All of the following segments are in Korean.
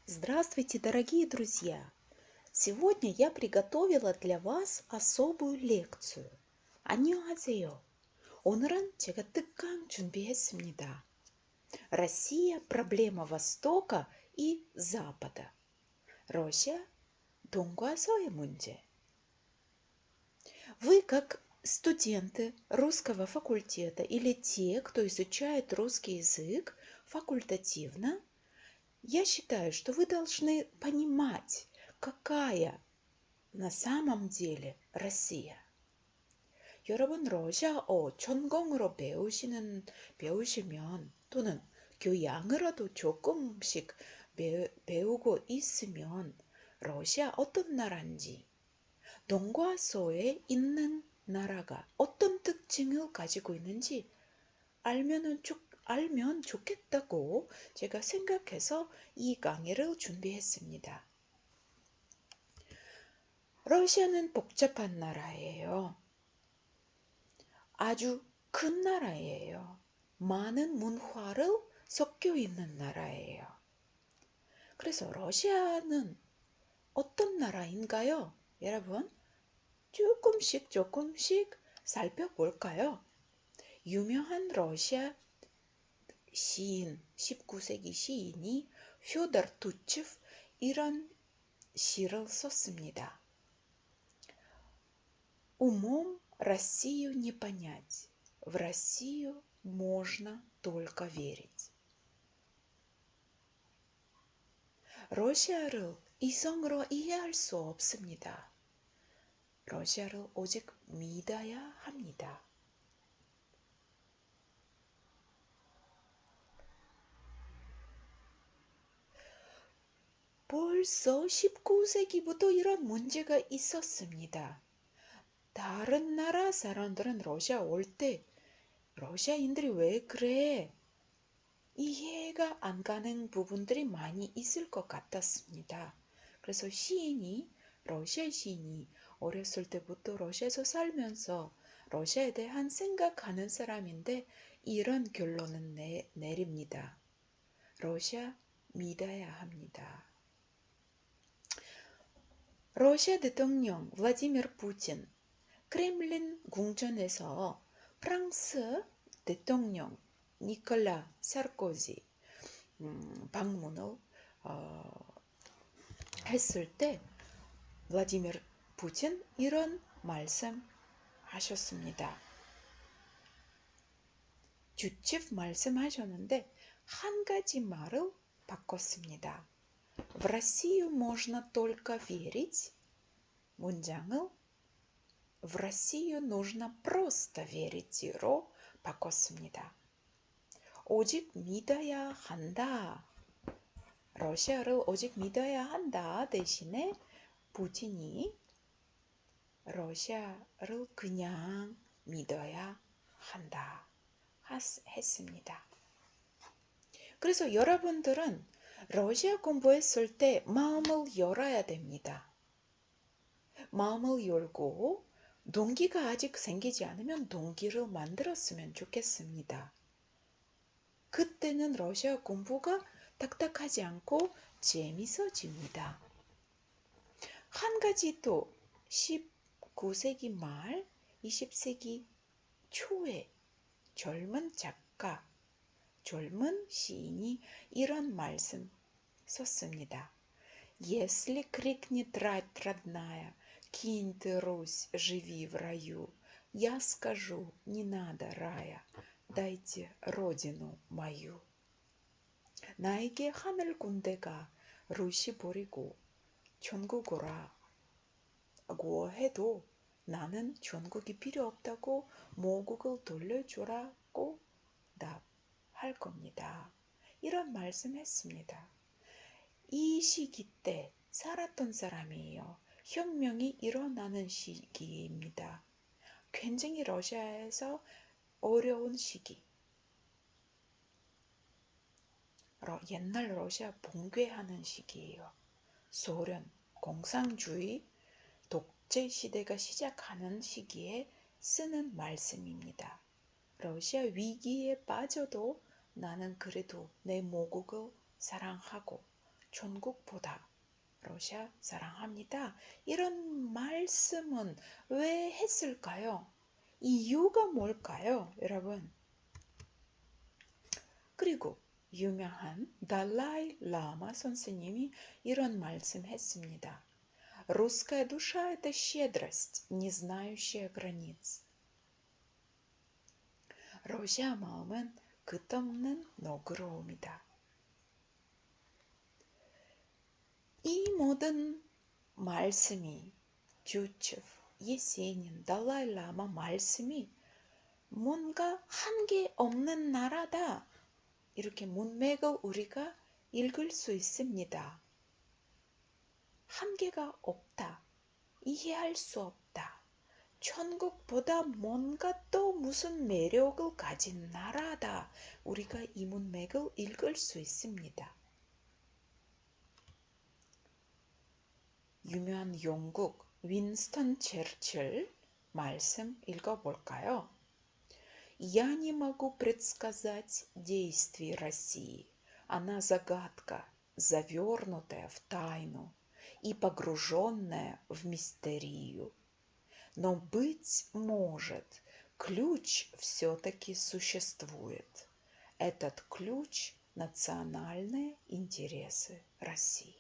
Здравствуйте, дорогие друзья! Сегодня я приготовила для вас особую лекцию. 안녕하세요. 오늘은 제가 특강 준비했습니다. Россия– проблема Востока и Запада. Россия– 동과 서의 문제. Вы, как студенты русского факультета или те, кто изучает русский язык факультативно, я считаю, что вы должны понимать, какая на самом деле Россия. 여러분 러시아어 전공으로 배우시면 또는 교양으로도 조금씩 배우고 있으면 러시아 어떤 나라인지, 동과 서에 있는 나라가 어떤 특징을 가지고 있는지 알면 좋겠다고 제가 생각해서 이 강의를 준비했습니다. 러시아는 복잡한 나라예요. 아주 큰 나라예요. 많은 문화를 섞여 있는 나라예요. 그래서 러시아는 어떤 나라인가요? 여러분, 조금씩 살펴볼까요? 유명한 러시아 시인, 19세기 시인이 фёдор 투츠프 이런 시를 썼습니다. Умом Россию не понять, в Россию можно только верить. 러시아를 이성으로 이해할 수 없습니다. 러시아를 오직 믿어야 합니다. 벌써 19세기부터 이런 문제가 있었습니다. 다른 나라 사람들은 러시아 올 때 러시아인들이 왜 그래? 이해가 안 가는 부분들이 많이 있을 것 같았습니다. 그래서 러시아 시인이 어렸을 때부터 러시아에서 살면서 러시아에 대한 생각하는 사람인데 이런 결론을 내립니다. 러시아 믿어야 합니다. 러시아 대통령 블라디미르 푸틴 크렘린 궁전에서 프랑스 대통령 니콜라 사르코지 방문을 했을 때 블라디미르 푸틴 이런 말씀하셨습니다. 주치프 말씀하셨는데 한 가지 말을 바꿨습니다. В Россию можно только верить. 문장을 В Россию нужно просто верить.로 바꿨습니다. 오직 믿어야 한다. 러시아를 오직 믿어야 한다 대신에 푸틴이 러시아를 그냥 믿어야 한다 했습니다. 그래서 여러분들은 러시아 공부했을 때 마음을 열어야 됩니다. 마음을 열고 동기가 아직 생기지 않으면 동기를 만들었으면 좋겠습니다. 그때는 러시아 공부가 딱딱하지 않고 재밌어집니다. 한 가지 또 19세기 말 20세기 초에 젊은 작가, 젊은 시인이 이런 말씀 썼습니다. Если крикнет рать родная, кинь ты, Русь, живи в раю. Я скажу, не надо рая, дайте родину мою. 나에게 하늘 군대가 루시 버리고 전국 오라고 해도 나는 전국이 필요 없다고 모국을 돌려주라고 답할 겁니다. 이런 말씀했습니다. 이 시기 때 살았던 사람이에요. 혁명이 일어나는 시기입니다. 굉장히 러시아에서 어려운 시기. 옛날 러시아 붕괴하는 시기예요. 소련, 공산주의, 독재 시대가 시작하는 시기에 쓰는 말씀입니다. 러시아 위기에 빠져도 나는 그래도 내 모국을 사랑하고 전국보다 러시아 사랑합니다. 이런 말씀은 왜 했을까요? 이유가 뭘까요, 여러분? 그리고 유명한 달라이 라마 선생님이 이런 말씀했습니다. Русская душа – это щедрость, не знающая границ. 러시아 마음은 끝없는 너그러움이다. 이 모든 말씀이 튜체프, 예세닌, 달라이라마 말씀이 뭔가 한계 없는 나라다. 이렇게 문맥을 우리가 읽을 수 있습니다. 한계가 없다. 이해할 수 없다. 천국보다 뭔가 또 무슨 매력을 가진 나라다. 우리가 이 문맥을 읽을 수 있습니다. 유명한 영국 윈스턴 черчилль 말씀 읽어볼까요? Я не могу предсказать действий России. Она загадка, завернутая в тайну и погруженная в мистерию. Но, быть может, ключ все-таки существует. Этот ключ – национальные интересы России.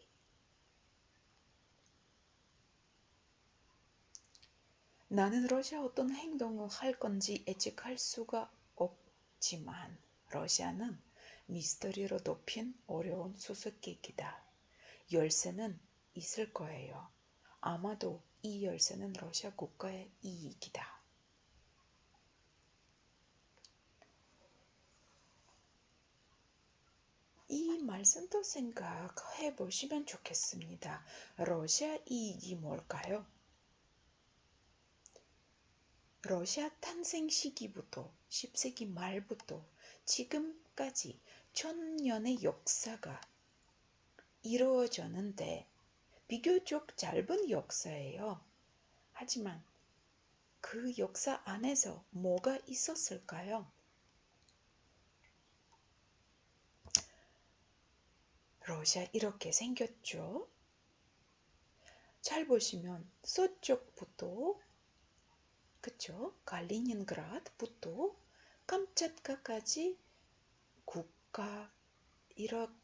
나는 러시아 어떤 행동을 할 건지 예측할 수가 없지만 러시아는 미스터리로 덮인 어려운 수수께끼다. 열쇠는 있을 거예요. 아마도 이 열쇠는 러시아 국가의 이익이다. 이 말씀도 생각해 보시면 좋겠습니다. 러시아 이익이 뭘까요? 러시아 탄생 시기부터 10세기 말부터 지금까지 1000년의 역사가 이루어졌는데 비교적 짧은 역사예요. 하지만 그 역사 안에서 뭐가 있었을까요? 러시아 이렇게 생겼죠. 잘 보시면 서쪽부터 그쵸? 갈리닌그라드부터 감차트카까지 국가, 이런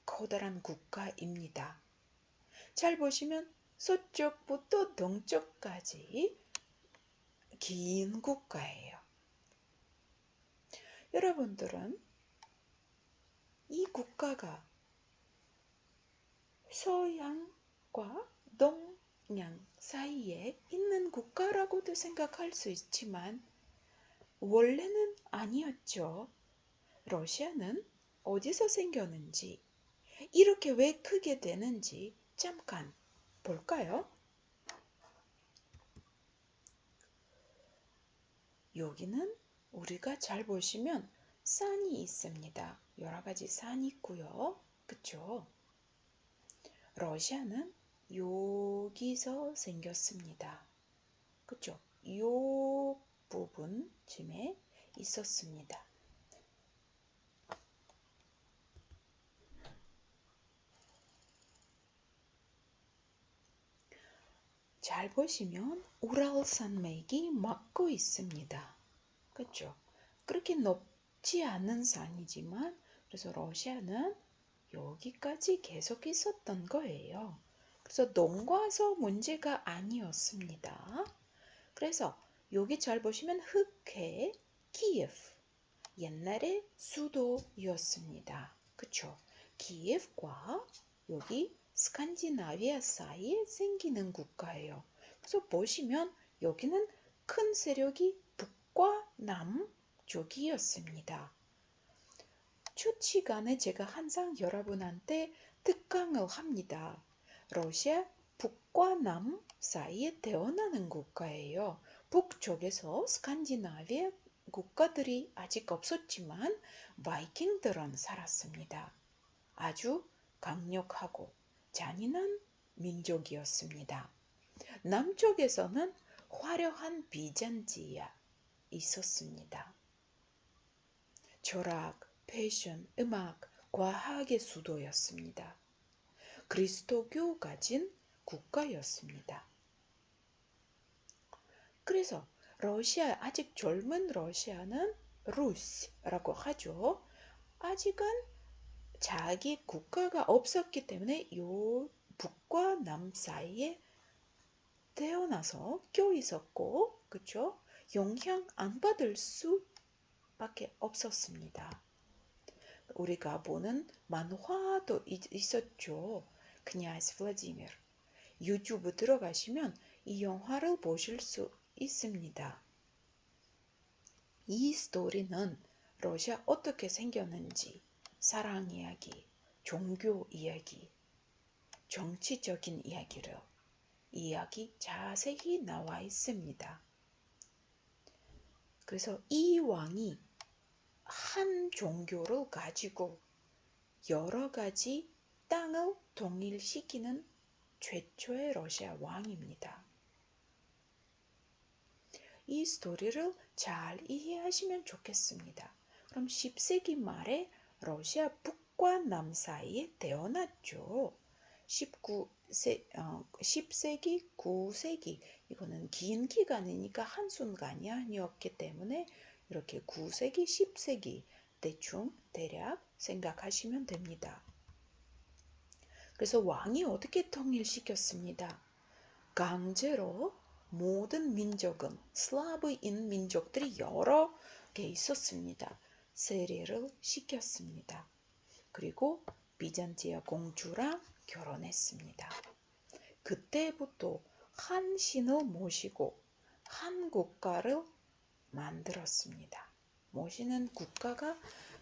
커다란 국가입니다. 잘 보시면 서쪽부터 동쪽까지 긴 국가예요. 여러분들은 이 국가가 서양과 동양 사이에 있는 국가라고도 생각할 수 있지만 원래는 아니었죠. 러시아는 어디서 생겼는지, 이렇게 왜 크게 되는지 잠깐 볼까요? 여기는 우리가 잘 보시면 산이 있습니다. 여러 가지 산이 있고요. 그쵸? 러시아는 여기서 생겼습니다. 그쵸? 요 부분쯤에 있었습니다. 잘 보시면 우랄 산맥이 막고 있습니다. 그쵸? 그렇게 높지 않은 산이지만 그래서 러시아는 여기까지 계속 있었던 거예요. 그래서 농가서 문제가 아니었습니다. 그래서 여기 잘 보시면 흑해 키예프 옛날에 수도였습니다. 그쵸? 키예프과 여기 스칸디나비아 사이에 생기는 국가예요. 그래서 보시면 여기는 큰 세력이 북과 남쪽이었습니다. 추치간에 제가 항상 여러분한테 특강을 합니다. 러시아 북과 남 사이에 태어나는 국가예요. 북쪽에서 스칸디나비아 국가들이 아직 없었지만 바이킹들은 살았습니다. 아주 강력하고 잔인한 민족이었습니다. 남쪽에서는 화려한 비잔티아 있었습니다. 철학, 패션, 음악, 과학의 수도였습니다. 그리스도교 가진 국가였습니다. 그래서 러시아, 아직 젊은 러시아는 루스라고 하죠. 아직은 자기 국가가 없었기 때문에 요 북과 남 사이에 태어나서 껴 있었고, 그쵸? 영향 안 받을 수밖에 없었습니다. 우리가 보는 만화도 있었죠. 그냐즈 플라디미르. 유튜브 들어가시면 이 영화를 보실 수 있습니다. 이 스토리는 러시아 어떻게 생겼는지, 사랑 이야기, 종교 이야기, 정치적인 이야기를 이야기 자세히 나와 있습니다. 그래서 이 왕이 한 종교를 가지고 여러 가지 땅을 통일시키는 최초의 러시아 왕입니다. 이 스토리를 잘 이해하시면 좋겠습니다. 그럼 10세기 말에 러시아 북과 남 사이에 태어났죠. 10세기, 9세기, 이거는 긴 기간이니까 한순간이 아니었기 때문에 이렇게 9세기, 10세기 대충 대략 생각하시면 됩니다. 그래서 왕이 어떻게 통일시켰습니다. 강제로 모든 민족은 슬라브인 민족들이 여러 개 있었습니다. 세례를 시켰습니다. 그리고 비잔티아 공주랑 결혼했습니다. 그때부터 한 신을 모시고 한 국가를 만들었습니다. 모시는 국가가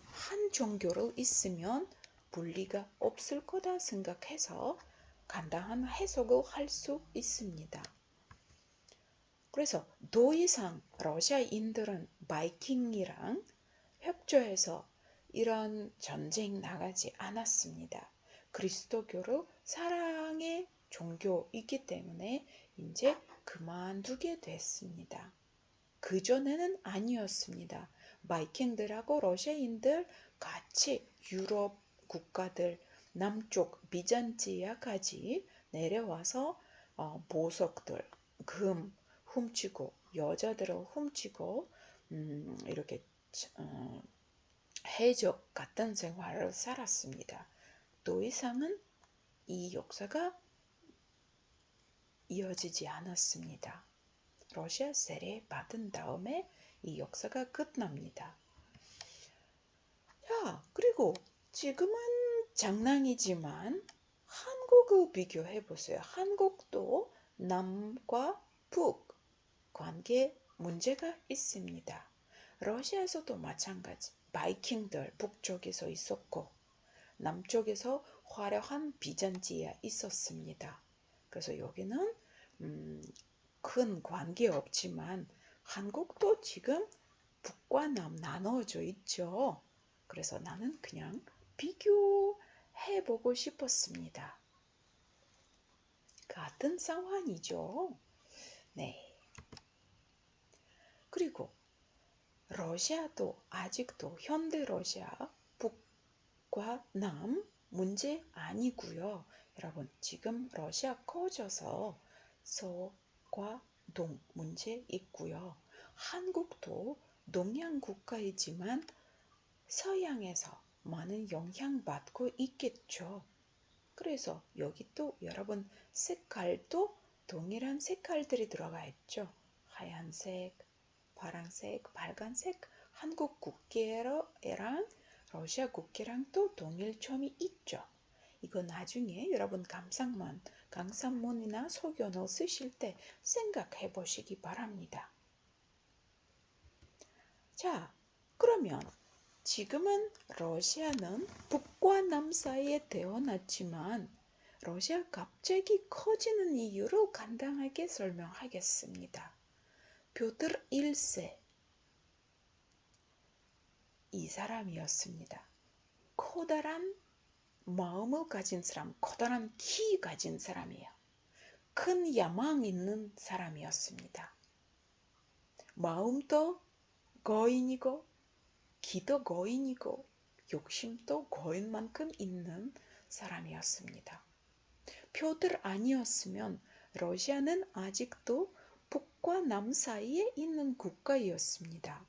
한 종교를 있으면 분리가 없을 거다 생각해서 간단한 해석을 할 수 있습니다. 그래서 더 이상 러시아인들은 바이킹이랑 협조해서 이런 전쟁 나가지 않았습니다. 그리스도교를 사랑의 종교이기 때문에 이제 그만두게 됐습니다. 그전에는 아니었습니다. 바이킹들하고 러시아인들 같이 유럽 국가들 남쪽 비잔티아까지 내려와서 보석들, 금 훔치고 여자들을 훔치고 이렇게 해적 같은 생활을 살았습니다. 더 이상은 이 역사가 이어지지 않았습니다. 러시아 세례 받은 다음에 이 역사가 끝납니다. 자, 그리고 지금은 장난이지만 한국을 비교해 보세요. 한국도 남과 북 관계 문제가 있습니다. 러시아에서도 마찬가지. 바이킹들 북쪽에서 있었고 남쪽에서 화려한 비잔티아 있었습니다. 그래서 여기는 큰 관계 없지만 한국도 지금 북과 남 나눠져 있죠. 그래서 나는 그냥 비교해보고 싶었습니다. 같은 상황이죠. 네. 그리고 러시아도 아직도 현대 러시아 북과 남 문제 아니고요. 여러분 지금 러시아 커져서 서과 동 문제 있고요. 한국도 동양 국가이지만 서양에서 많은 영향받고 있겠죠. 그래서 여기 또 여러분 색깔도 동일한 색깔들이 들어가 있죠. 하얀색, 파란색, 빨간색, 한국 국기랑 러시아 국기랑 또 동일점이 있죠. 이거 나중에 여러분 강산문이나 소견을 쓰실 때 생각해 보시기 바랍니다. 자, 그러면 지금은 러시아는 북과 남 사이에 태어났지만 러시아 갑자기 커지는 이유를 간단하게 설명하겠습니다. 뾰트르 1세 이 사람이었습니다. 커다란 마음을 가진 사람, 커다란 키 가진 사람이에요. 큰 야망 있는 사람이었습니다. 마음도 거인이고 기도 거인이고 욕심도 거인만큼 있는 사람이었습니다. 표들 아니었으면 러시아는 아직도 북과 남 사이에 있는 국가였습니다.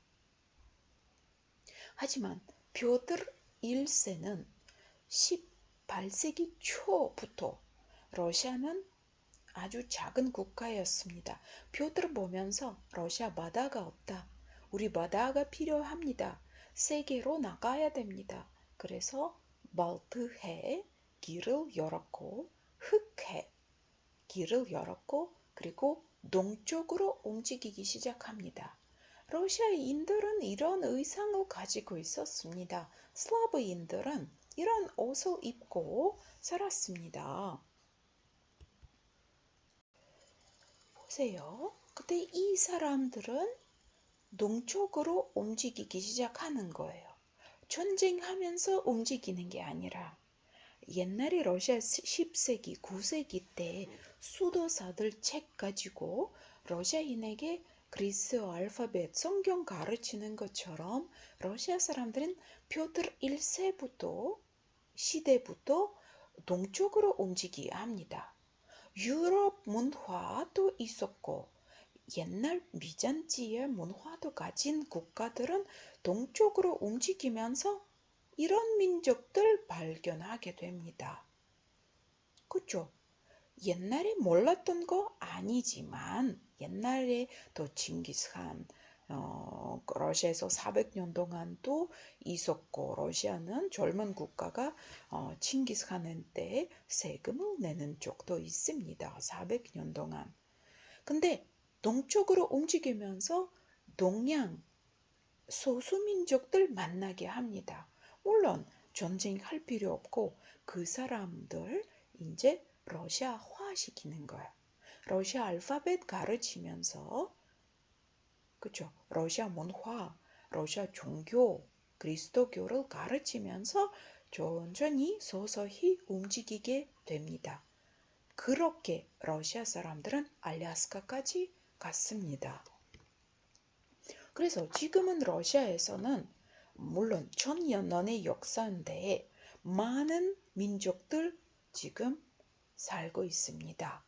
하지만 표들 1세는 18세기 초부터 러시아는 아주 작은 국가였습니다. 표들을 보면서 러시아 바다가 없다. 우리 바다가 필요합니다. 세계로 나가야 됩니다. 그래서 발트해 길을 열었고 흑해 길을 열었고 그리고 동쪽으로 움직이기 시작합니다. 러시아인들은 이런 의상을 가지고 있었습니다. 슬라브인들은 이런 옷을 입고 살았습니다. 보세요. 그때 이 사람들은 동쪽으로 움직이기 시작하는 거예요. 전쟁하면서 움직이는 게 아니라 옛날에 러시아 10세기, 9세기 때 수도사들 책 가지고 러시아인에게 그리스 알파벳 성경 가르치는 것처럼 러시아 사람들은 표들 1세부터 시대부터 동쪽으로 움직여야 합니다. 유럽 문화도 있었고 옛날 비잔티의 문화도 가진 국가들은 동쪽으로 움직이면서 이런 민족들 발견하게 됩니다. 그죠? 옛날에 몰랐던 거 아니지만 옛날에 또 징기스칸 러시아에서 400년 동안 또 있었고 러시아는 젊은 국가가 징기스칸한테 세금을 내는 쪽도 있습니다. 400년 동안. 근데 동쪽으로 움직이면서 동양 소수민족들 만나게 합니다. 물론 전쟁할 필요 없고 그 사람들 이제 러시아화 시키는 거야. 러시아 알파벳 가르치면서 그죠? 러시아 문화, 러시아 종교, 그리스도교를 가르치면서 천천히 서서히 움직이게 됩니다. 그렇게 러시아 사람들은 알래스카까지 갔습니다. 그래서 지금은 러시아에서는 물론 천년의 역사인데 많은 민족들 지금 살고 있습니다.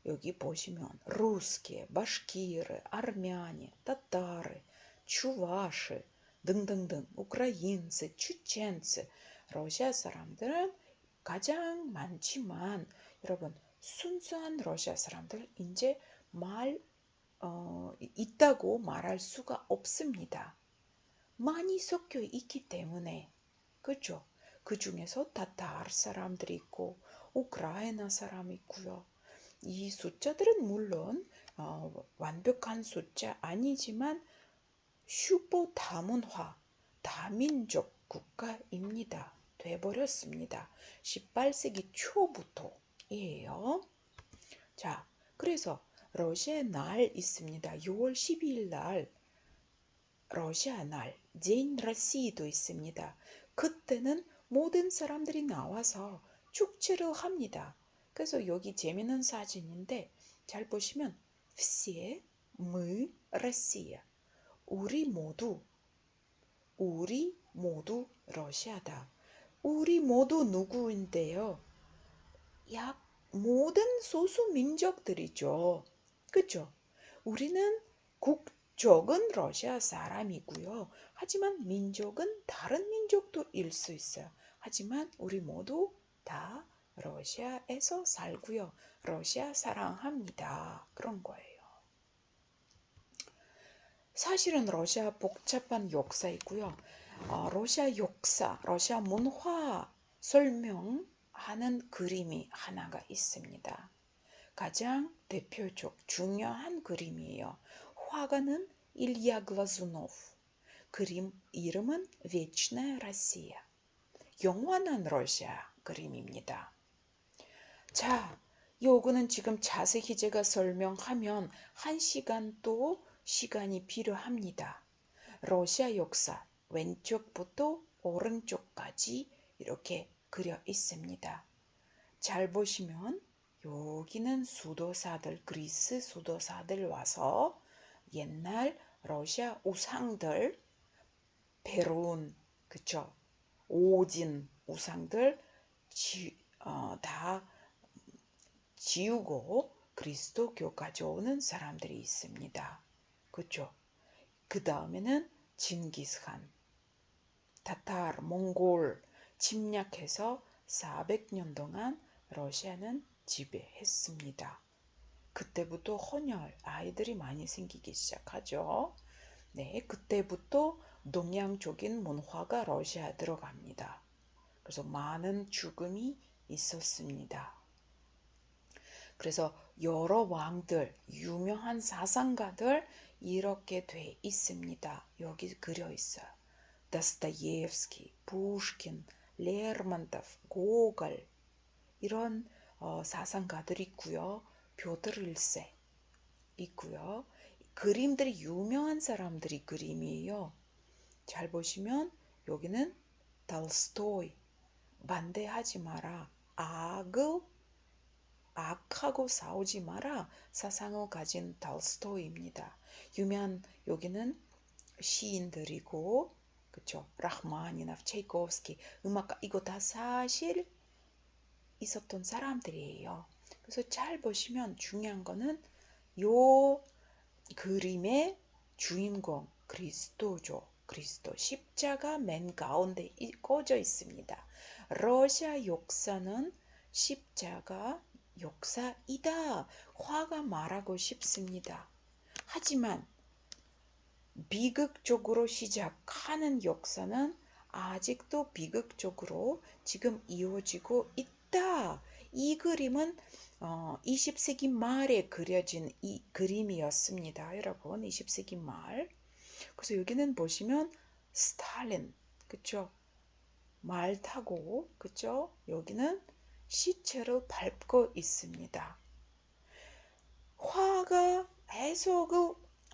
여기 보시면 루스키, 바시키르, 아르메니, 타타르, 추바시 등등등 우크라인스, 추첸스 러시아 사람들은 가장 많지만 여러분 순수한 러시아 사람들 이제 있다고 말할 수가 없습니다. 많이 섞여 있기 때문에 그죠? 그 중에서 타타르 사람들이 있고 우크라이나 사람이 있고요. 이 숫자들은 물론 완벽한 숫자 아니지만 슈퍼 다문화, 다민족 국가입니다. 돼버렸습니다. 18세기 초부터예요. 자, 그래서 러시아 날 있습니다. 6월 12일 날 러시아 날, 제인 러시도 있습니다. 그때는 모든 사람들이 나와서 축제를 합니다. 그래서 여기 재미있는 사진인데 잘 보시면 все мы Россия. 우리 모두 러시아다. 우리 모두 누구인데요? 약 모든 소수 민족들이죠. 그죠? 우리는 국적은 러시아 사람이고요. 하지만 민족은 다른 민족도일 수 있어요. 하지만 우리 모두 다 러시아에서 살고요. 러시아 사랑합니다. 그런 거예요. 사실은 러시아 복잡한 역사이고요. 러시아 역사, 러시아 문화 설명하는 그림이 하나가 있습니다. 가장 대표적 중요한 그림이에요. 화가는 일리아 글라즈노프. 그림 이름은 вечная Россия. 영원한 러시아 그림입니다. 자, 요거는 지금 자세히 제가 설명하면 1시간 또 시간이 필요합니다. 러시아 역사 왼쪽부터 오른쪽까지 이렇게 그려 있습니다. 잘 보시면 여기는 수도사들, 그리스 수도사들 와서 옛날 러시아 우상들, 베론, 그쵸? 오진 우상들 다 지우고 그리스도교 가져오는 사람들이 있습니다. 그렇죠? 그 다음에는 징기스칸, 타타르, 몽골 침략해서 400년 동안 러시아는 지배했습니다. 그때부터 헌혈, 아이들이 많이 생기기 시작하죠. 네, 그때부터 동양적인 문화가 러시아에 들어갑니다. 그래서 많은 죽음이 있었습니다. 그래서 여러 왕들, 유명한 사상가들 이렇게 돼 있습니다. 여기 그려 있어요. 다스토옙스키, 푸시킨, 레르몬토프, 고걸 이런 사상가들이 있고요. 뾰트르 1세 있고요. 그림들이 유명한 사람들이 그림이에요. 잘 보시면 여기는 톨스토이, 반대하지 마라, 악하고 싸우지 마라 사상을 가진 톨스토이입니다. 유명한 여기는 시인들이고 그쵸? 라흐마니노프, 체이코프스키, 음악가 이거 다 사실 있었던 사람들이에요. 그래서 잘 보시면 중요한 거는 요 그림의 주인공 그리스도죠. 그리스도 십자가 맨 가운데 꽂혀 있습니다. 러시아 역사는 십자가 역사이다. 화가 말하고 싶습니다. 하지만 비극적으로 시작하는 역사는 아직도 비극적으로 지금 이어지고 있다. 이 그림은 20세기 말에 그려진 이 그림이었습니다. 여러분 20세기 말. 그래서 여기는 보시면 스탈린 그쵸? 말 타고 그쵸? 여기는 시체를 밟고 있습니다.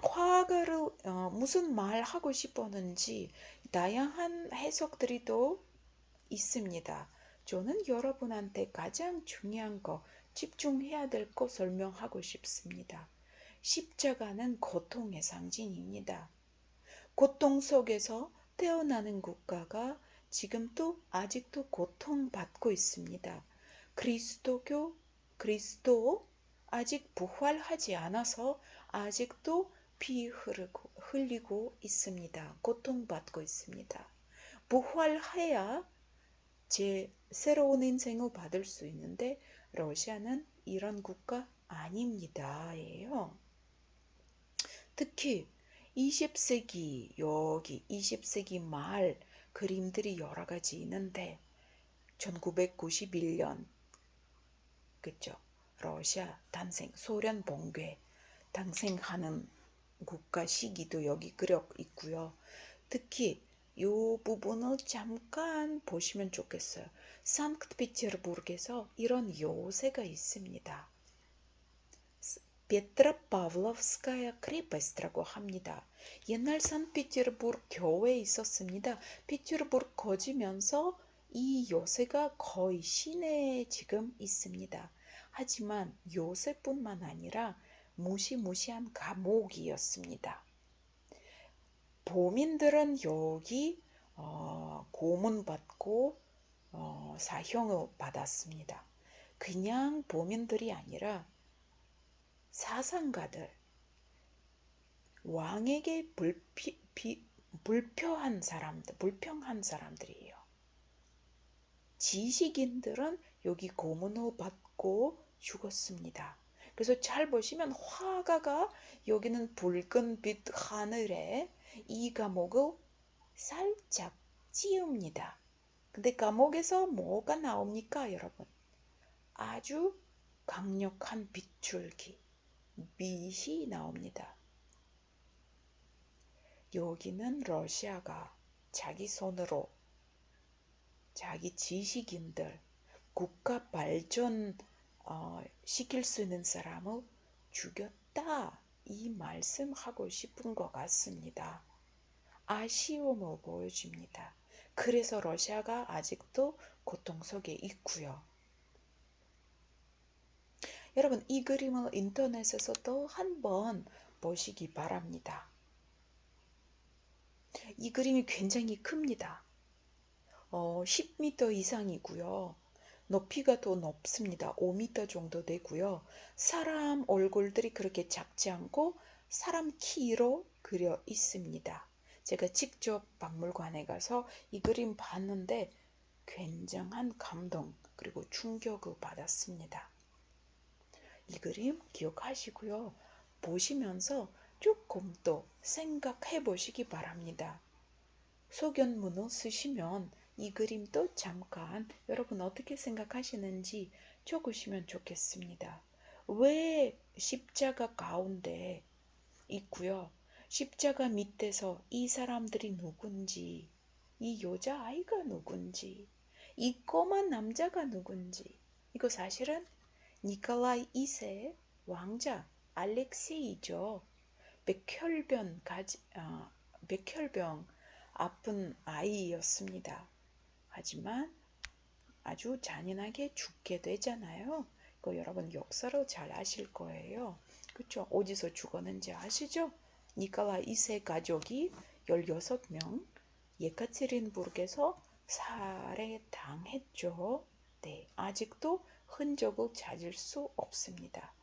화가를 무슨 말 하고 싶었는지 다양한 해석들이 또 있습니다. 저는 여러분한테 가장 중요한 거 집중해야 될 거 설명하고 싶습니다. 십자가는 고통의 상징입니다. 고통 속에서 태어나는 국가가 지금도 아직도 고통받고 있습니다. 그리스도 아직 부활하지 않아서 아직도 피 흘리고 있습니다. 고통받고 있습니다. 부활해야 새로운 인생을 받을 수 있는데 러시아는 이런 국가 아닙니다예요. 특히 20세기 여기 20세기 말 그림들이 여러 가지 있는데 1991년 그죠? 러시아 탄생, 소련 붕괴 탄생하는 국가 시기도 여기 그려 있고요. 특히 이 부분을 잠깐 보시면 좋겠어요. 상트페테르부르크에서 이런 요새가 있습니다. 페트라파블로프스카야 크레파스트라고 합니다. 옛날 상트페테르부르크 교회에 있었습니다. 페테르부르크 거지면서 이 요새가 거의 시내에 지금 있습니다. 하지만 요새뿐만 아니라 무시무시한 감옥이었습니다. 보민들은 여기 고문받고 사형을 받았습니다. 그냥 보민들이 아니라 사상가들, 왕에게 불평한 사람들이에요. 지식인들은 여기 고문을 받고 죽었습니다. 그래서 잘 보시면 화가가 여기는 붉은빛 하늘에 이 감옥을 살짝 찌웁니다. 근데 감옥에서 뭐가 나옵니까, 여러분? 아주 강력한 빗줄기, 빛이 나옵니다. 여기는 러시아가 자기 손으로 자기 지식인들, 국가 발전 시킬 수 있는 사람을 죽였다. 이 말씀하고 싶은 것 같습니다. 아쉬움을 보여줍니다. 그래서 러시아가 아직도 고통 속에 있고요. 여러분 이 그림을 인터넷에서 또 한번 보시기 바랍니다. 이 그림이 굉장히 큽니다. 10m 이상이고요. 높이가 더 높습니다. 5m 정도 되고요. 사람 얼굴들이 그렇게 작지 않고 사람 키로 그려 있습니다. 제가 직접 박물관에 가서 이 그림 봤는데 굉장한 감동 그리고 충격을 받았습니다. 이 그림 기억하시고요. 보시면서 조금 더 생각해 보시기 바랍니다. 소견문을 쓰시면 이 그림도 잠깐 여러분 어떻게 생각하시는지 적으시면 좋겠습니다. 왜 십자가 가운데 있고요. 십자가 밑에서 이 사람들이 누군지, 이 여자아이가 누군지, 이 꼬만 남자가 누군지, 이거 사실은 니콜라이 2세 왕자 알렉세이죠. 백혈병 아픈 아이였습니다. 하지만 아주 잔인하게 죽게 되잖아요. 이거 여러분 역사로 잘 아실 거예요. 그렇죠? 어디서 죽었는지 아시죠? 니콜라 2세 가족이 16명 예카테린부르크에서 살해당했죠. 네, 아직도 흔적을 찾을 수 없습니다.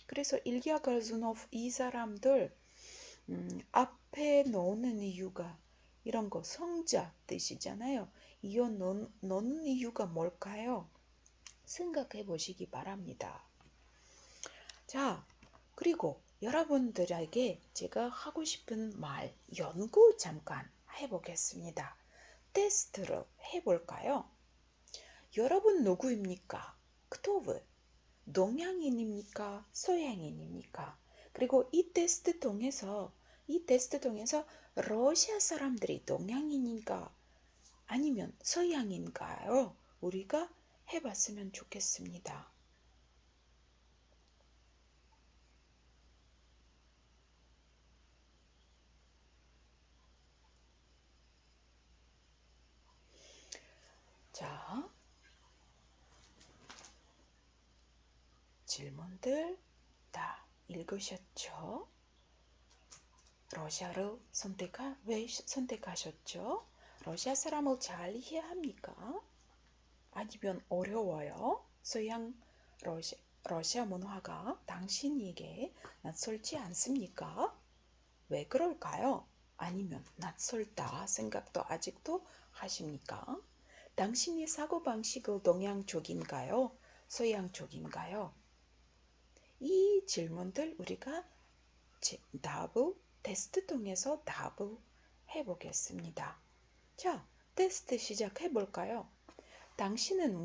그래서 일기야 갈즈노프 이 사람들 앞에 놓는 이유가 이런 거 성자 뜻이잖아요. 이어 놓는 이유가 뭘까요? 생각해 보시기 바랍니다. 자, 그리고 여러분들에게 제가 하고 싶은 말 연구 잠깐 해보겠습니다. 테스트를 해볼까요? 여러분 누구입니까? 크토브 동양인입니까? 서양인입니까? 그리고 이 테스트 통해서 러시아 사람들이 동양인인가 아니면 서양인가요? 우리가 해봤으면 좋겠습니다. 자, 질문들 다 읽으셨죠? 러시아를 왜 선택하셨죠? 러시아 사람을 잘 이해합니까? 아니면 어려워요? 러시아 문화가 당신에게 낯설지 않습니까? 왜 그럴까요? 아니면 낯설다 생각도 아직도 하십니까? 당신의 사고방식은 동양 쪽인가요? 서양 쪽인가요? 이 질문들 우리가 테스트 통해서 답을 해보겠습니다. 자, 테스트 시작해 볼까요? 당신은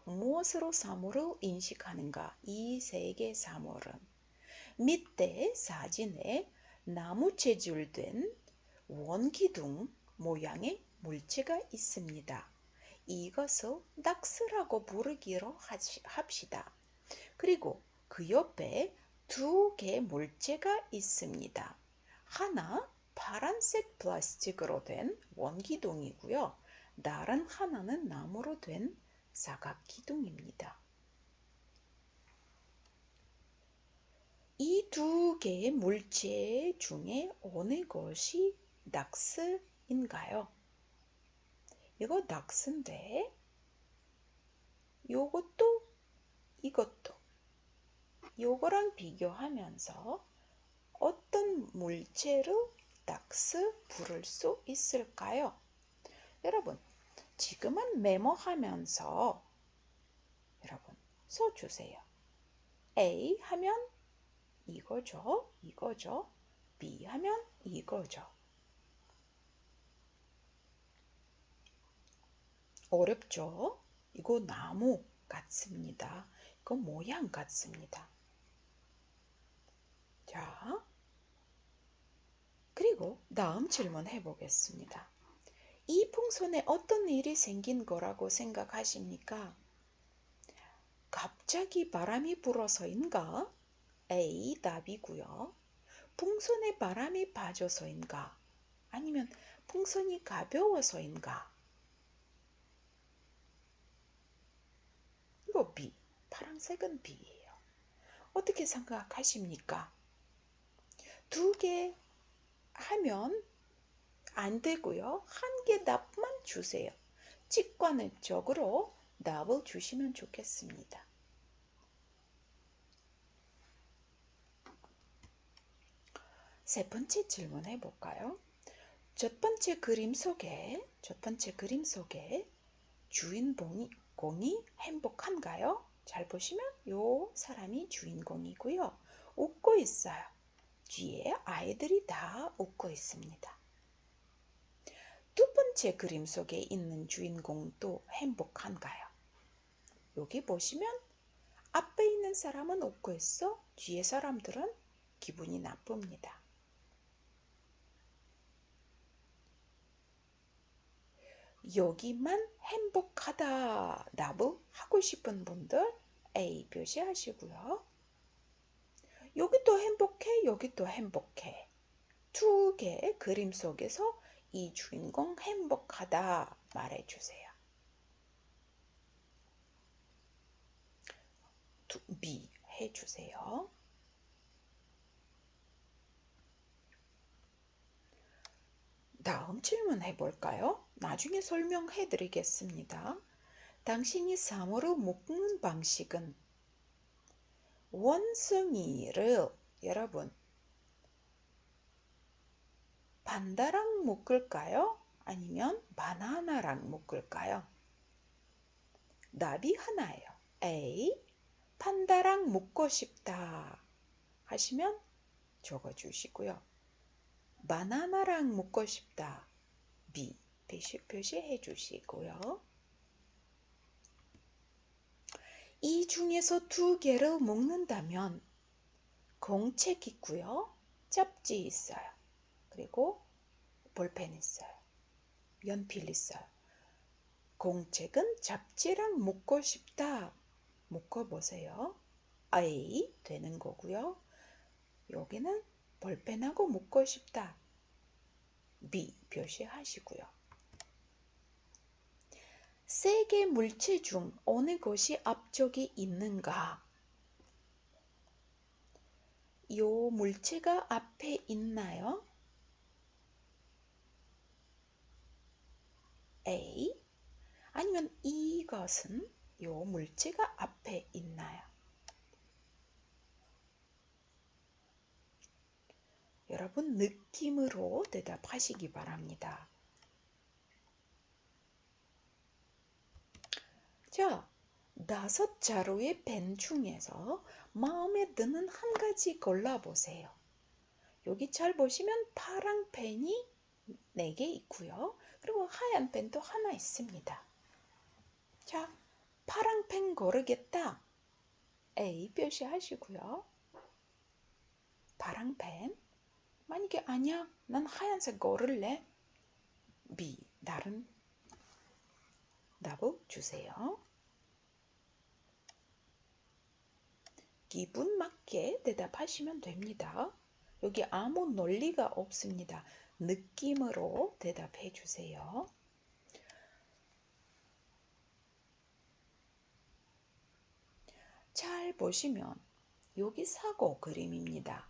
무엇으로 사물을 인식하는가? 이 세 개 사물은 밑에 사진에 나무 재질된 원기둥 모양의 물체가 있습니다. 이것을 낙스라고 부르기로 합시다. 그리고 그 옆에 두 개의 물체가 있습니다. 하나 파란색 플라스틱으로 된 원기둥이고요. 다른 하나는 나무로 된 사각기둥입니다. 이 두 개의 물체 중에 어느 것이 낙스인가요? 이거 낙스인데 이것도 이것도 요거랑 비교하면서 어떤 물체를 낙스 부를 수 있을까요? 여러분 지금은 메모하면서 여러분 써주세요. A 하면 이거죠. B 하면 이거죠. 어렵죠? 이거 나무 같습니다. 이거 모양 같습니다. 자, 그리고 다음 질문 해보겠습니다. 이 풍선에 어떤 일이 생긴 거라고 생각하십니까? 갑자기 바람이 불어서인가? A 답이고요. 풍선에 바람이 빠져서인가? 아니면 풍선이 가벼워서인가? 이거 B. 파란색은 B예요. 어떻게 생각하십니까? 두 개 하면 안 되고요. 한 개 답만 주세요. 직관적으로 답을 주시면 좋겠습니다. 세 번째 질문 해볼까요? 첫 번째 그림 속에 주인공이 행복한가요? 잘 보시면 요 사람이 주인공이고요. 웃고 있어요. 뒤에 아이들이 다 웃고 있습니다. 두 번째 그림 속에 있는 주인공도 행복한가요? 여기 보시면 앞에 있는 사람은 웃고 있어. 뒤에 사람들은 기분이 나쁩니다. 여기만 행복하다 답을 하고 싶은 분들 A 표시하시고요. 여기도 행복해, 여기도 행복해. 두 개의 그림 속에서 이 주인공 행복하다 말해주세요. B 해주세요. 다음 질문 해볼까요? 나중에 설명해 드리겠습니다. 당신이 사물을 묶는 방식은 원숭이를 여러분 판다랑 묶을까요? 아니면 바나나랑 묶을까요? 답이 하나예요. A. 판다랑 묶고 싶다 하시면 적어주시고요. 바나나랑 묶고 싶다. B. 표시해 주시고요. 이 중에서 두 개를 묶는다면 공책 있고요. 잡지 있어요. 그리고 볼펜 있어요. 연필 있어요. 공책은 잡지랑 묶고 싶다. 묶어보세요. A 되는 거고요. 여기는 볼펜하고 묶고 싶다. B 표시하시고요. 세 개 물체 중 어느 것이 앞쪽에 있는가? 이 물체가 앞에 있나요? A. 아니면 이것은 이 물체가 앞에 있나요? 여러분 느낌으로 대답하시기 바랍니다. 자, 5자루의 펜 중에서 마음에 드는 한 가지 골라보세요. 여기 잘 보시면 파란 펜이 4개 있고요. 그리고 하얀 펜도 하나 있습니다. 자, 파란 펜 고르겠다. A 표시하시고요. 파란 펜. 만약에 아니야, 난 하얀색 고를래. B, 다른 답을 주세요. 기분 맞게 대답하시면 됩니다. 여기 아무 논리가 없습니다. 느낌으로 대답해 주세요. 잘 보시면 여기 사고 그림입니다.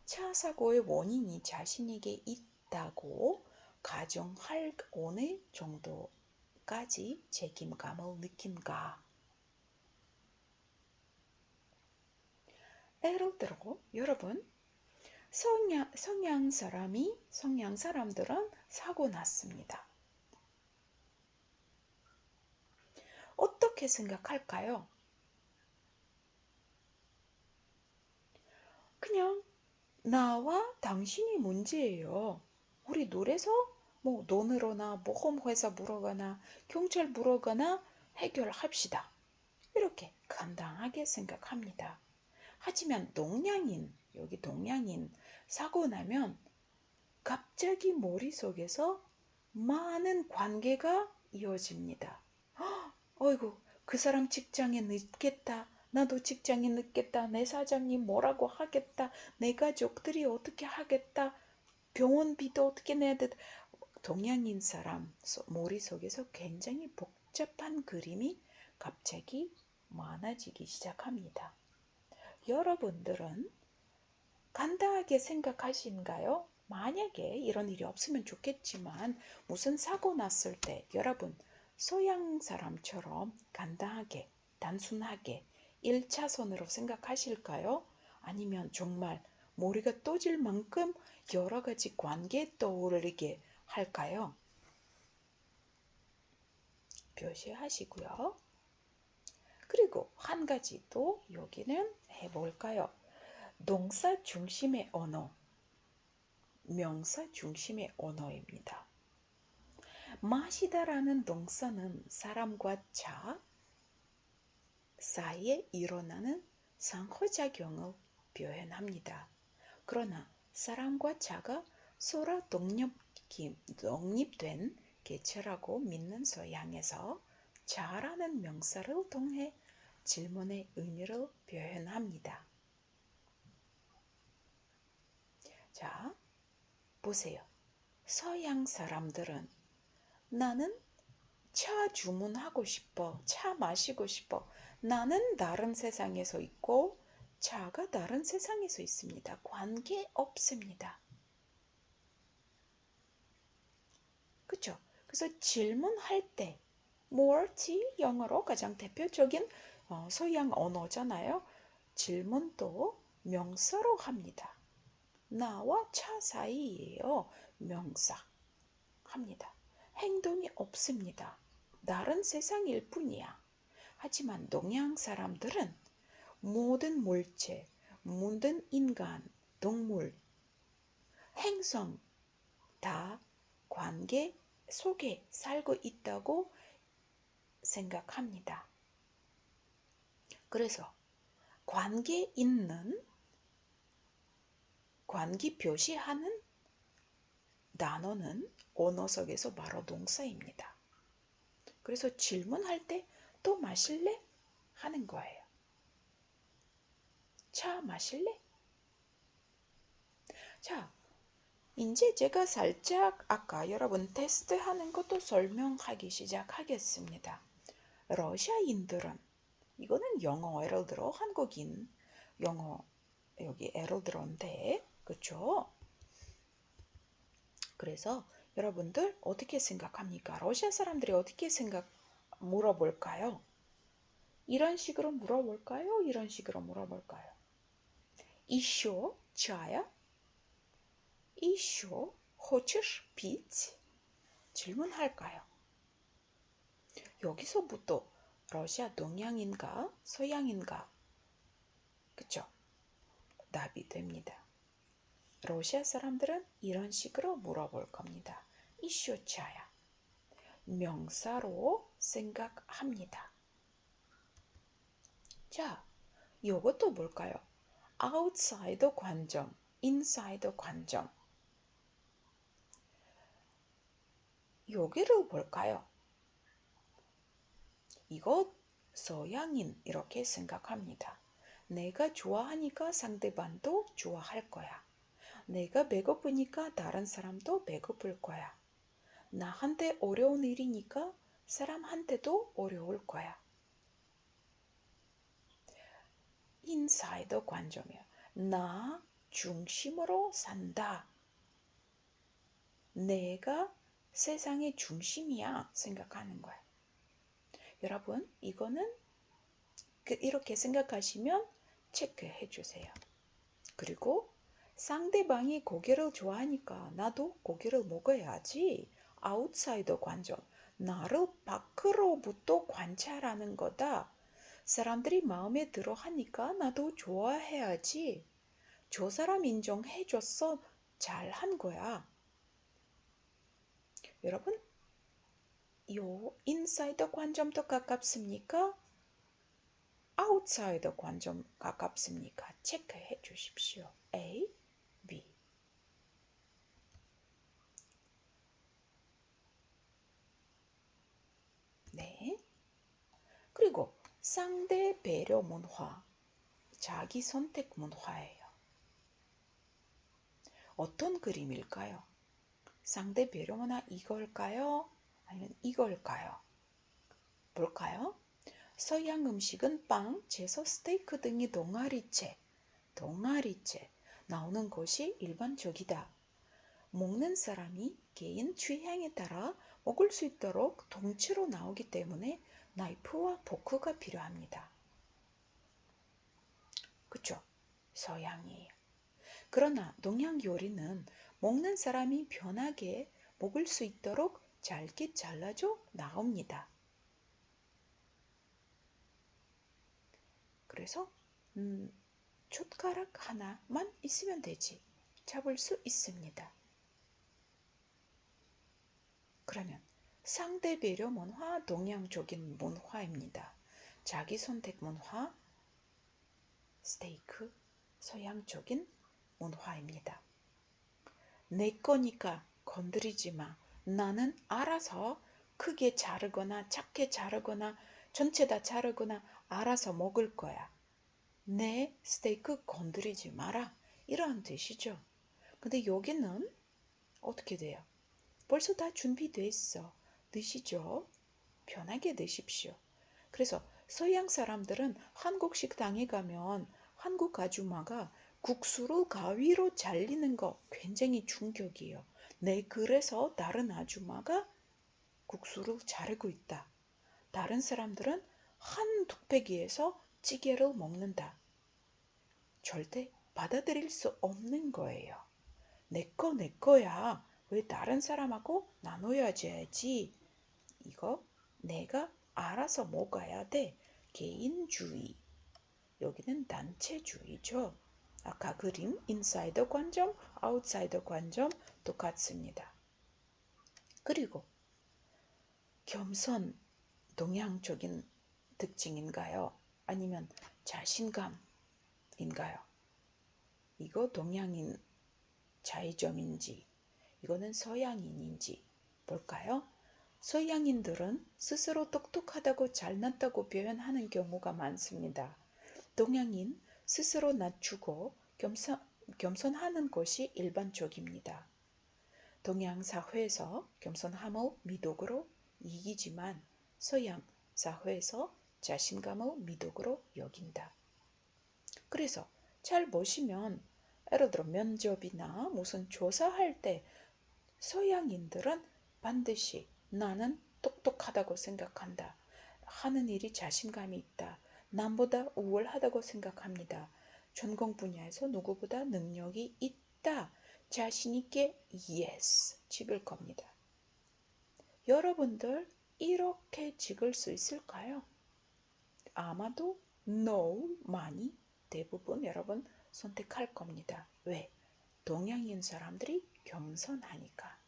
차 사고의 원인이 자신에게 있다고 가정할 어느 정도까지 책임감을 느낀가? 예를 들어 여러분 성향 사람들은 사고 났습니다. 어떻게 생각할까요? 그냥 나와 당신이 문제예요. 우리 둘이서 뭐 돈으로나 보험회사 물어가나 경찰 물어가나 해결합시다. 이렇게 간단하게 생각합니다. 하지만 여기 동양인 사고 나면 갑자기 머릿속에서 많은 관계가 이어집니다. 어이구, 그 사람 직장에 늦겠다. 나도 직장에 늦겠다. 내 사장님 뭐라고 하겠다. 내 가족들이 어떻게 하겠다. 병원비도 어떻게 내야 돼. 동양인 사람 머릿속에서 굉장히 복잡한 그림이 갑자기 많아지기 시작합니다. 여러분들은 간단하게 생각하신가요? 만약에 이런 일이 없으면 좋겠지만 무슨 사고 났을 때 여러분 서양 사람처럼 간단하게, 단순하게 1차선으로 생각하실까요? 아니면 정말 머리가 떠질 만큼 여러 가지 관계 떠오르게 할까요? 표시하시고요. 그리고 한 가지 또 여기는 해볼까요? 동사 중심의 언어, 명사 중심의 언어입니다. 마시다라는 동사는 사람과 차 사이에 일어나는 상호작용을 표현합니다. 그러나 사람과 차가 서로 독립된 개체라고 믿는 서양에서 차라는 명사를 통해 질문의 의미를 표현합니다. 자, 보세요. 서양 사람들은 나는 차 주문하고 싶어. 차 마시고 싶어. 나는 다른 세상에서 있고 차가 다른 세상에서 있습니다. 관계 없습니다. 그쵸? 그래서 질문할 때 뭐지? 영어로 가장 대표적인 서양 언어잖아요. 질문도 명사로 합니다. 나와 차 사이예요. 명사 합니다. 행동이 없습니다. 다른 세상일 뿐이야. 하지만 동양 사람들은 모든 물체, 모든 인간, 동물, 행성 다 관계 속에 살고 있다고 생각합니다. 그래서 관계 있는, 관계 표시하는 단어는 언어 속에서 바로 동사입니다. 그래서 질문할 때 또 마실래? 하는 거예요. 차 마실래? 자, 이제 제가 살짝 아까 여러분 테스트하는 것도 설명하기 시작하겠습니다. 러시아인들은 이거는 영어 예를 들어 한국인 영어 여기 예를 들어인데 그쵸? 그래서 여러분들 어떻게 생각합니까? 러시아 사람들이 어떻게 물어볼까요? 이런 식으로 물어볼까요? 이런 식으로 물어볼까요? Еще чая? Еще хочешь пить? 질문할까요? 여기서부터 러시아 동양인가 서양인가 그쵸? 답이 됩니다. 러시아 사람들은 이런 식으로 물어볼 겁니다. Еще чая? 명사로 생각합니다. 자, 이것도 뭘까요? 아웃사이더 관점, 인사이더 관점. 여기를 볼까요? 이거 서양인 이렇게 생각합니다. 내가 좋아하니까 상대방도 좋아할 거야. 내가 배고프니까 다른 사람도 배고플 거야. 나한테 어려운 일이니까 사람한테도 어려울 거야. 인사이더 관점이야. 나 중심으로 산다. 내가 세상의 중심이야 생각하는 거야. 여러분 이거는 이렇게 생각하시면 체크해 주세요. 그리고 상대방이 고기를 좋아하니까 나도 고기를 먹어야지. 아웃사이더 관점. 나를 밖으로부터 관찰하는 거다. 사람들이 마음에 들어 하니까 나도 좋아해야지. 저 사람 인정해줬어. 잘한 거야. 여러분, 요 인사이더 관점도 가깝습니까? 아웃사이더 관점 가깝습니까? 체크해 주십시오. A, B. 네. 그리고 상대 배려 문화, 자기 선택 문화예요. 어떤 그림일까요? 상대 배려 문화 이걸까요? 아니면 이걸까요? 볼까요? 서양 음식은 빵, 채소, 스테이크 등이 동아리째 나오는 것이 일반적이다. 먹는 사람이 개인 취향에 따라 먹을 수 있도록 통째로 나오기 때문에 나이프와 포크가 필요합니다. 그쵸? 서양이에요. 그러나 동양 요리는 먹는 사람이 편하게 먹을 수 있도록 잘게 잘라져 나옵니다. 그래서 젓가락 하나만 있으면 되지. 잡을 수 있습니다. 그러면 상대 배려 문화, 동양적인 문화입니다. 자기 선택 문화, 스테이크, 서양적인 문화입니다. 내 거니까 건드리지 마. 나는 알아서 크게 자르거나 작게 자르거나 전체 다 자르거나 알아서 먹을 거야. 내 스테이크 건드리지 마라. 이러한 뜻이죠. 근데 여기는 어떻게 돼요? 벌써 다 준비돼 있어. 드시죠? 편하게 드십시오. 그래서 서양 사람들은 한국 식당에 가면 한국 아줌마가 국수를 가위로 잘리는 거 굉장히 충격이에요. 네, 그래서 다른 아줌마가 국수를 자르고 있다. 다른 사람들은 한 뚝배기에서 찌개를 먹는다. 절대 받아들일 수 없는 거예요. 내 거야. 왜 다른 사람하고 나눠야지? 이거 내가 알아서 먹어야 돼. 개인주의. 여기는 단체주의죠. 아까 그림 인사이더 관점, 아웃사이더 관점 똑같습니다. 그리고 겸손 동양적인 특징인가요? 아니면 자신감인가요? 이거 동양인 자의점인지 이거는 서양인인지 볼까요? 서양인들은 스스로 똑똑하다고 잘났다고 표현하는 경우가 많습니다. 동양인 스스로 낮추고 겸손하는 것이 일반적입니다. 동양 사회에서 겸손함을 미덕으로 이기지만 서양 사회에서 자신감을 미덕으로 여긴다. 그래서 잘 보시면 예를 들어 면접이나 무슨 조사할 때 서양인들은 반드시 나는 똑똑하다고 생각한다. 하는 일이 자신감이 있다. 남보다 우월하다고 생각합니다. 전공 분야에서 누구보다 능력이 있다. 자신 있게 yes 찍을 겁니다. 여러분들 이렇게 찍을 수 있을까요? 아마도 no 많이 대부분 여러분 선택할 겁니다. 왜? 동양인 사람들이 겸손하니까.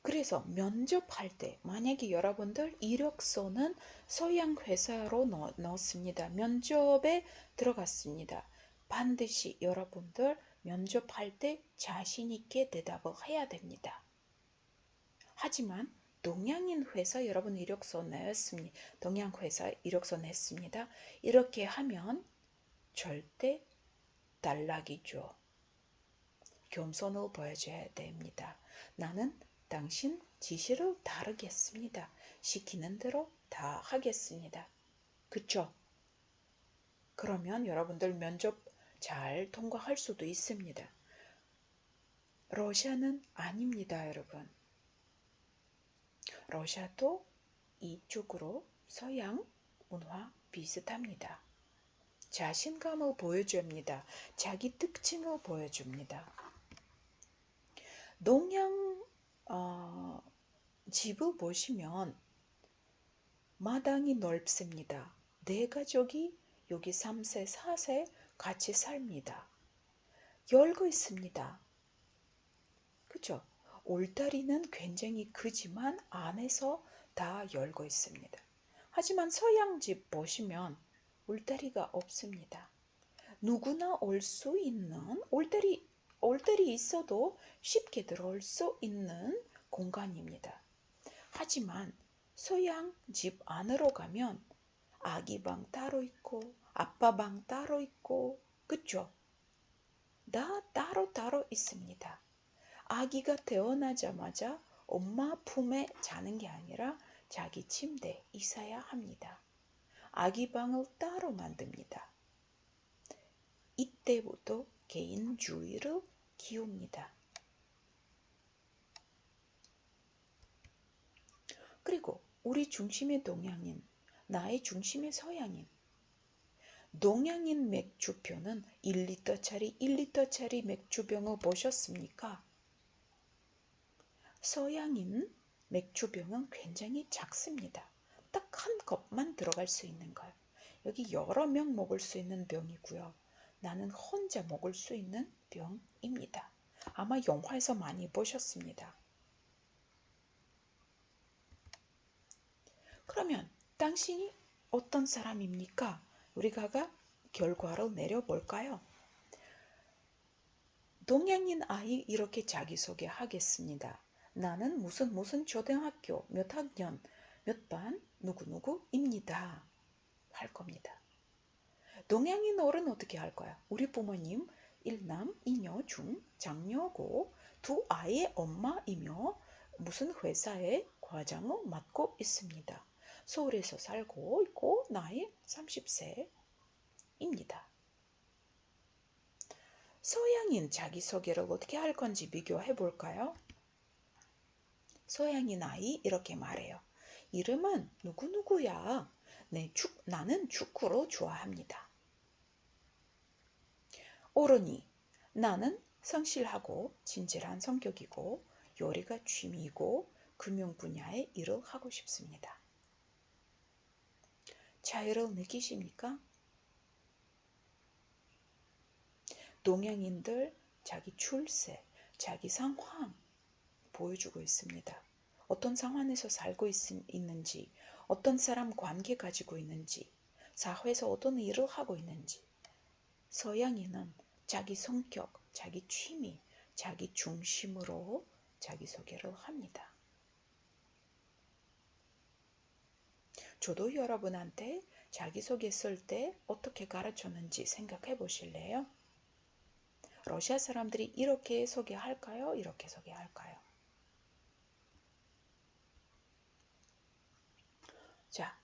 그래서 면접할 때 만약에 여러분들 이력서는 서양 회사로 넣었습니다. 면접에 들어갔습니다. 반드시 여러분들 면접할 때 자신 있게 대답을 해야 됩니다. 하지만 동양인 회사 여러분 이력서 냈습니다. 동양 회사 이력서 냈습니다. 이렇게 하면 절대 단락이죠. 겸손을 보여줘야 됩니다. 나는 당신 지시를 따르겠습니다. 시키는 대로 다 하겠습니다. 그쵸? 그러면 여러분들 면접 잘 통과할 수도 있습니다. 러시아는 아닙니다, 여러분. 러시아도 이쪽으로 서양 문화 비슷합니다. 자신감을 보여줍니다. 자기 특징을 보여줍니다. 동양 집을 보시면 마당이 넓습니다. 네 가족이 여기 3세, 4세 같이 삽니다. 열고 있습니다. 그죠? 울타리는 굉장히 크지만 안에서 다 열고 있습니다. 하지만 서양 집 보시면 울타리가 없습니다. 누구나 올 수 있는 울타리 있어도 쉽게 들어올 수 있는 공간입니다. 하지만 서양 집 안으로 가면 아기 방 따로 있고 아빠 방 따로 있고 그쵸? 다 따로 있습니다. 아기가 태어나자마자 엄마 품에 자는 게 아니라 자기 침대에 있어야 합니다. 아기 방을 따로 만듭니다. 이때부터 개인주의를 기후입니다. 그리고 우리 중심의 동양인, 나의 중심의 서양인. 동양인 맥주병은 1리터짜리 맥주병을 보셨습니까? 서양인 맥주병은 굉장히 작습니다. 딱 한 컵만 들어갈 수 있는 거예요. 여기 여러 명 먹을 수 있는 병이고요. 나는 혼자 먹을 수 있는 병입니다. 아마 영화에서 많이 보셨습니다. 그러면 당신이 어떤 사람입니까? 우리가 결과를 내려볼까요? 동양인 아이 이렇게 자기소개하겠습니다. 나는 무슨 초등학교 몇 학년 몇 반 누구누구입니다. 할 겁니다. 동양인 어른 어떻게 할까요? 우리 부모님 1남 2녀 중 장녀고 두 아이의 엄마이며 무슨 회사의 과장을 맡고 있습니다. 서울에서 살고 있고 나이 30세입니다. 서양인 자기소개를 어떻게 할 건지 비교해 볼까요? 서양인 아이 이렇게 말해요. 이름은 누구누구야. 나는 축구를 좋아합니다. 어른이 나는 성실하고 진실한 성격이고 요리가 취미이고 금융 분야의 일을 하고 싶습니다. 차이를 느끼십니까? 동양인들 자기 출세, 자기 상황 보여주고 있습니다. 어떤 상황에서 살고 있는지, 어떤 사람 관계 가지고 있는지, 사회에서 어떤 일을 하고 있는지. 서양인은 자기 성격, 자기 취미, 자기 중심으로 자기소개를 합니다. 저도 여러분한테 자기소개 쓸 때 어떻게 가르쳤는지 생각해 보실래요? 러시아 사람들이 이렇게 소개할까요? 이렇게 소개할까요? 자,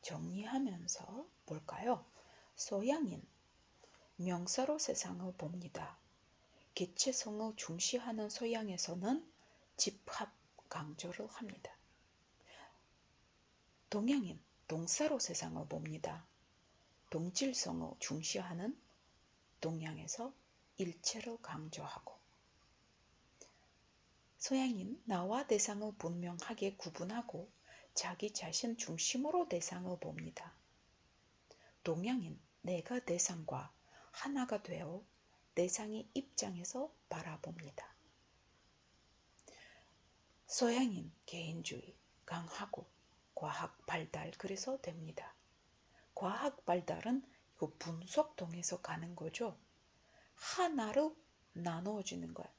정리하면서 볼까요? 서양인, 명사로 세상을 봅니다. 개체성을 중시하는 서양에서는 집합 강조를 합니다. 동양인, 동사로 세상을 봅니다. 동질성을 중시하는 동양에서 일체를 강조하고 서양인, 나와 대상을 분명하게 구분하고 자기 자신 중심으로 대상을 봅니다. 동양인, 내가 대상과 하나가 되어 대상의 입장에서 바라봅니다. 서양인, 개인주의, 강하고 과학 발달 그래서 됩니다. 과학 발달은 이거 분석 통해서 가는 거죠. 하나로 나누어지는 거예요.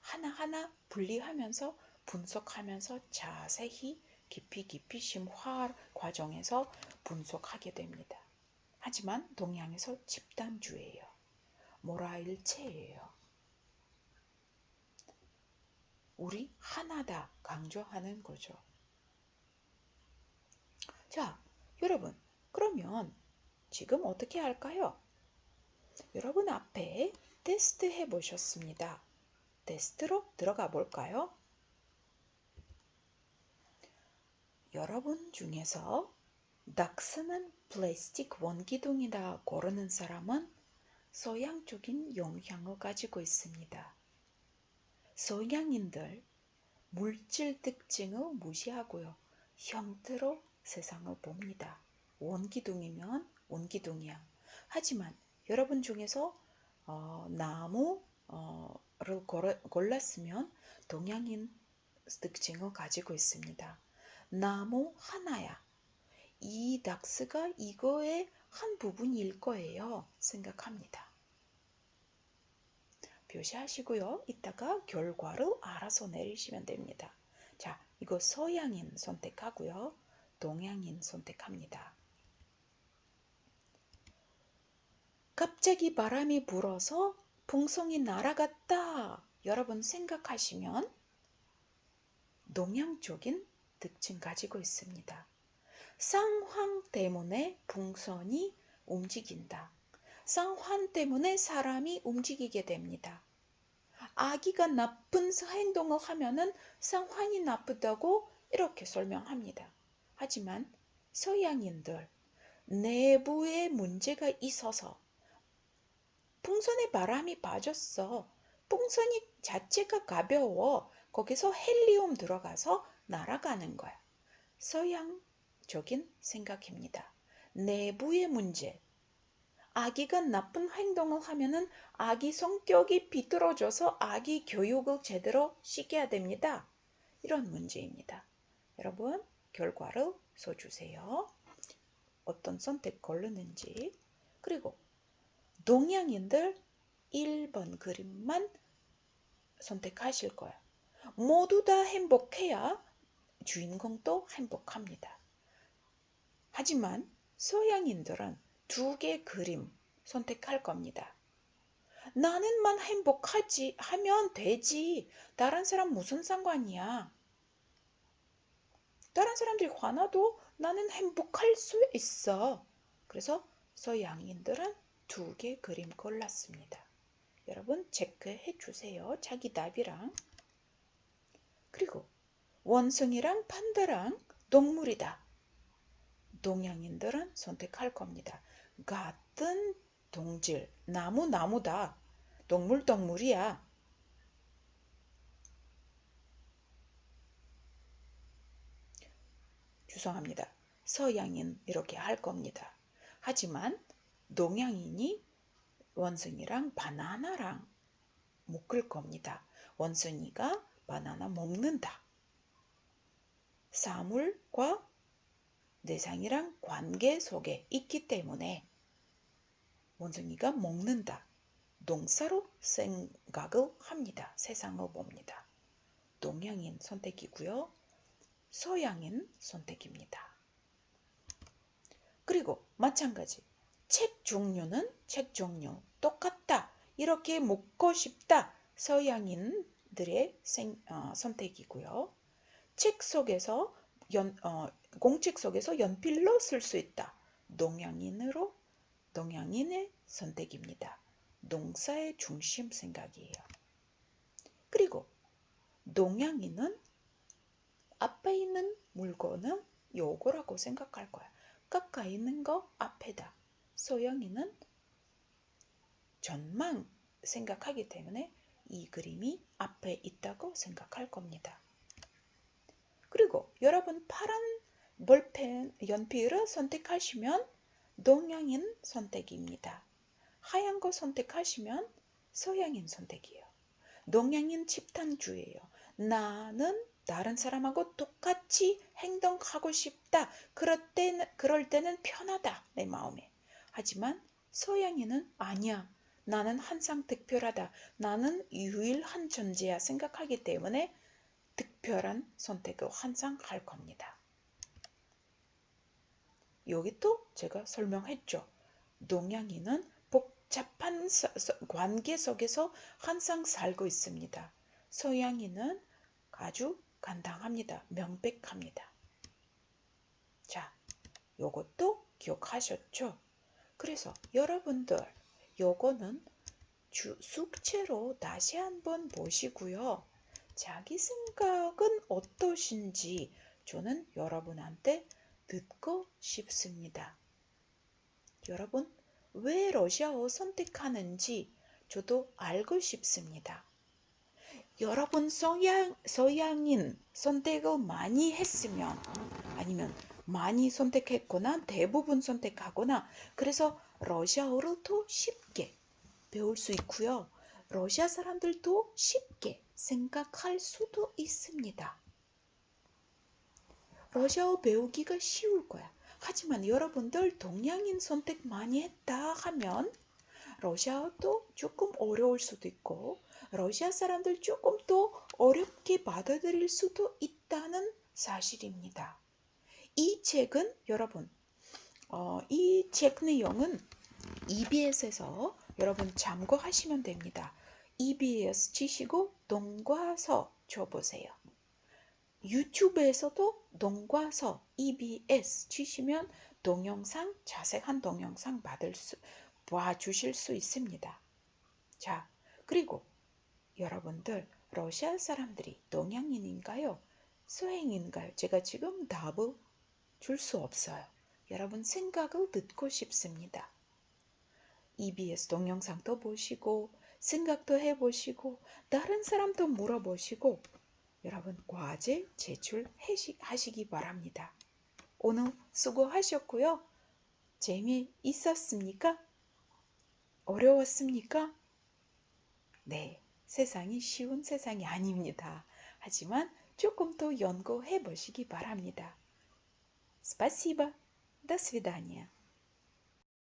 하나하나 분리하면서 분석하면서 자세히 깊이 심화 과정에서 분석하게 됩니다. 하지만 동양에서 집단주의예요. 모라일체예요. 우리 하나다 강조하는 거죠. 자, 여러분, 그러면 지금 어떻게 할까요? 여러분 앞에 테스트 해보셨습니다. 테스트로 들어가 볼까요? 여러분 중에서 닥스는 플라스틱 원기둥이다 고르는 사람은 서양적인 영향을 가지고 있습니다. 서양인들 물질 특징을 무시하고요. 형태로 세상을 봅니다. 원기둥이면 원기둥이야. 하지만 여러분 중에서 나무를 골랐으면 동양인 특징을 가지고 있습니다. 나무 하나야. 이 닥스가 이거의 한 부분일 거예요. 생각합니다. 표시하시고요. 이따가 결과를 알아서 내리시면 됩니다. 자, 이거 서양인 선택하고요. 동양인 선택합니다. 갑자기 바람이 불어서 풍선이 날아갔다. 여러분 생각하시면 동양적인 특징 가지고 있습니다. 상황 때문에 풍선이 움직인다. 상환 때문에 사람이 움직이게 됩니다. 아기가 나쁜 행동을 하면은 상환이 나쁘다고 이렇게 설명합니다. 하지만 서양인들 내부에 문제가 있어서 풍선에 바람이 빠졌어. 풍선이 자체가 가벼워. 거기서 헬리움 들어가서 날아가는 거야. 서양적인 생각입니다. 내부의 문제. 아기가 나쁜 행동을 하면은 아기 성격이 비뚤어져서 아기 교육을 제대로 시켜야 됩니다. 이런 문제입니다. 여러분, 결과를 써주세요. 어떤 선택 고르는지. 그리고 동양인들 1번 그림만 선택하실 거예요. 모두 다 행복해야 주인공도 행복합니다. 하지만 서양인들은 2개 그림 선택할 겁니다. 나는만 행복하지 하면 되지. 다른 사람 무슨 상관이야. 다른 사람들이 화나도 나는 행복할 수 있어. 그래서 서양인들은 2개 그림 골랐습니다. 여러분 체크해 주세요. 자기 답이랑. 그리고 원숭이랑 판다랑 동물이다. 동양인들은 선택할 겁니다. 같은 동질, 나무다. 동물이야. 죄송합니다. 서양인 이렇게 할 겁니다. 하지만 동양인이 원숭이랑 바나나랑 묶을 겁니다. 원숭이가 바나나 먹는다. 사물과 대상이랑 관계 속에 있기 때문에 원숭이가 먹는다. 동사로 생각을 합니다. 세상을 봅니다. 동양인 선택이고요. 서양인 선택입니다. 그리고 마찬가지. 책 종류 똑같다. 이렇게 먹고 싶다. 서양인들의 선택이고요. 책 속에서 공책 속에서 연필로 쓸 수 있다. 동양인의 선택입니다. 동사의 중심 생각이에요. 그리고 동양인은 앞에 있는 물건은 요거라고 생각할 거야. 가까이 있는 거 앞에다. 서양인은 전망 생각하기 때문에 이 그림이 앞에 있다고 생각할 겁니다. 그리고 여러분 파란 볼펜, 연필을 선택하시면 동양인 선택입니다. 하얀 거 선택하시면 서양인 선택이에요. 동양인 집단주의예요. 나는 다른 사람하고 똑같이 행동하고 싶다. 그럴 때는 편하다. 내 마음에. 하지만 서양인은 아니야. 나는 항상 특별하다. 나는 유일한 존재야 생각하기 때문에 특별한 선택을 항상 할 겁니다. 여기 또 제가 설명했죠. 동양인은 복잡한 관계 속에서 항상 살고 있습니다. 서양인은 아주 간단합니다. 명백합니다. 자, 요것도 기억하셨죠? 그래서 여러분들 요거는 숙제로 다시 한번 보시고요. 자기 생각은 어떠신지 저는 여러분한테 듣고 싶습니다. 여러분 왜 러시아어 선택하는지 저도 알고 싶습니다. 여러분 서양인 선택을 많이 했으면 아니면 많이 선택했거나 대부분 선택하거나 그래서 러시아어를 더 쉽게 배울 수 있고요. 러시아 사람들도 쉽게 생각할 수도 있습니다. 러시아어 배우기가 쉬울 거야. 하지만 여러분들 동양인 선택 많이 했다 하면 러시아어도 조금 어려울 수도 있고 러시아 사람들 조금 더 어렵게 받아들일 수도 있다는 사실입니다. 이 책은 여러분 이 책 내용은 EBS에서 여러분 참고하시면 됩니다. EBS 치시고 동과서 쳐보세요. 유튜브에서도 동과서 EBS 치시면 동영상 자세한 동영상 봐주실 수 있습니다. 자, 그리고 여러분들 러시아 사람들이 동양인인가요? 서양인가요? 제가 지금 답을 줄 수 없어요. 여러분 생각을 듣고 싶습니다. EBS 동영상도 보시고 생각도 해보시고 다른 사람도 물어보시고 여러분 과제 제출하시기 바랍니다. 오늘 수고하셨고요. 재미있었습니까? 어려웠습니까? 네, 세상이 쉬운 세상이 아닙니다. 하지만 조금 더 연구해 보시기 바랍니다. Спасибо. До свидания.